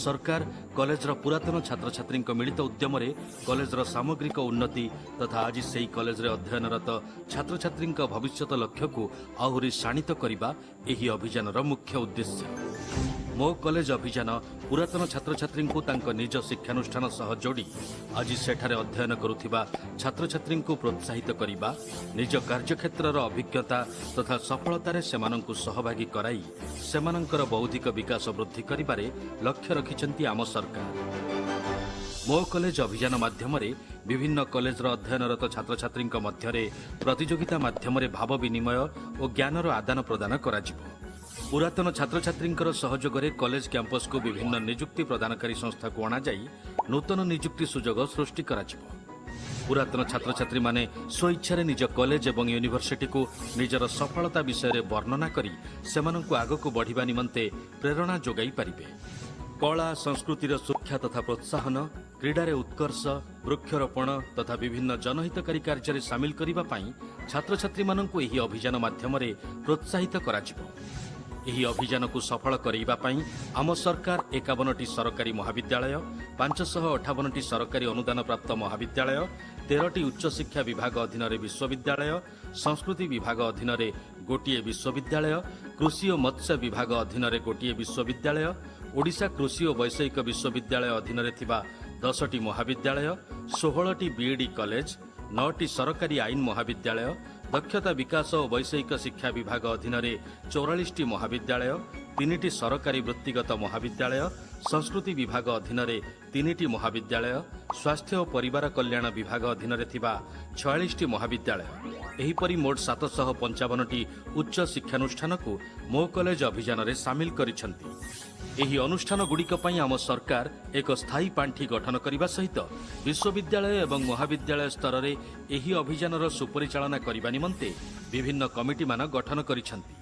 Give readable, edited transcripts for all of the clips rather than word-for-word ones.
सरकार कॉलेजर पुरातन छात्र छात्री मिलित उद्यम कॉलेजर सामग्रिक उन्नति तथा आज से कॉलेज अध्ययनरत छात्र छात्री भविष्यत लक्ष्य को आहुरी शाणित करने यह अभियान मुख्य उद्देश्य। मो कॉलेज अभियान पुरातन छात्र छात्री को निज शिक्षानुष्ठान सह जोड़ी आज सेठारे अध्ययन करुथिबा छात्र छात्री को प्रोत्साहित करने निज कार्यक्षेत्र अभिज्ञता तथा सफलतार सेमानंकु सहभागी कराई सेमानंकर बौद्धिक विकास वृद्धि करिबारे लक्ष्य रखिछन्ति आम सरकार। मो कॉलेज अभियान माध्यम विभिन्न कॉलेजर अध्ययनरत छात्र छात्री मध्य प्रतियोगिता माध्यम भाव विनिमय और ज्ञानर आदान प्रदान कराजिबो। पुरातन छात्र छात्री सहयोग कॉलेज कैंपस को विभिन्न निजुक्ति प्रदानकारी संस्था को अणाई नूतन निजुक्ति सुजोग सृष्टि कराजिबो। पुरातन छात्र छात्री माने स्वइच्छा निज कॉलेज एवं यूनिवर्सिटी को निजर सफलता विषय वर्णना करी सेमानंकु आगकु बढ़िबा निमंते प्रेरणा जोगाई पारिबे। कला संस्कृतिर सुरक्षा तथा प्रोत्साहन क्रीडारे उत्कर्ष वृक्षरोपण तथा विभिन्न जनहितकारी कार्य सामिल करिबा पई छात्र छात्री मानंकु एही अभियान माध्यम प्रोत्साहित कराजिबो। एही अभियान को सफल करैबा पई आम सरकार 51टी सरकारी महाविद्यालय 558टी सरकारी अनुदान प्राप्त महाविद्यालय 13टी उच्च शिक्षा विभाग अधीन विश्वविद्यालय संस्कृति विभाग अधीन गोटिए विश्वविद्यालय कृषि और मत्स्य विभाग अधीन गोटिए विश्वविद्यालय ओडिशा कृषि और वैषयिक विश्वविद्यालय अधीन 10टी महाविद्यालय 16टी बीईडी कॉलेज 9टी सरकारी आईन महाविद्यालय दक्षता विकास और वैषयिक शिक्षा विभाग अधीन 44टी महाविद्यालय 3टी सरकारी वृत्तिगत महाविद्यालय संस्कृति विभाग अधीन 3टी महाविद्यालय स्वास्थ्य और परिवार कल्याण विभाग अधीन 46टी महाविद्यालय एहीपरि मोट 755टी उच्च शिक्षानुष्ठान को मो कॉलेज अभियान में सामिल करिसेंति। एही अनुष्ठान गुड़िक पई आम सरकार एक स्थायी पांठी गठन करने सहित विश्वविद्यालय एवं महाविद्यालय स्तर में एही अभियानर सुपरिचालना करने निमंते विभिन्न कमिटी मान गठन करिसेंति।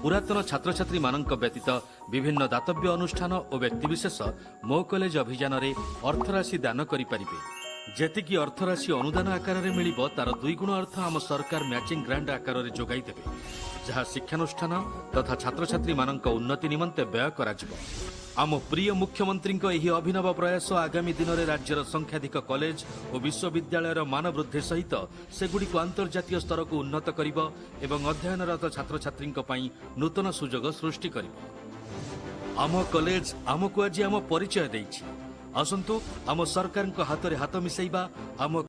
पुरातन छात्र छात्री मानक व्यतीत विभिन्न दातव्य अनुष्ठान और व्यक्तिविशेष मो कॉलेज अभियान में अर्थराशि दान करिपारिबे। जेतिकी अर्थराशि अनुदान आकार में मिलिबो तार 2 गुण अर्थ आम सरकार मैचिंग ग्रांट आकार में जोगाई देबे जहाँ शिक्षानुष्ठान तथा छात्र छात्री मानक उन्नति निमंते व्यय कराजिबो। आम प्रिय मुख्यमंत्री यही अभिनव प्रयास आगामी दिन में राज्यर संख्याधिक कॉलेज और विश्वविद्यालय मान वृद्धि सहित सेगुड़ी को अंतर्जातीय स्तर को उन्नत करिबो एवं अध्ययनरत छात्र छात्री नूतन सुजोग सृष्टि करिबो। आम कॉलेज आमको आज आम परिचय देइछि। आसंतु आम सरकार हाथ में हाथ मिसाइबा आम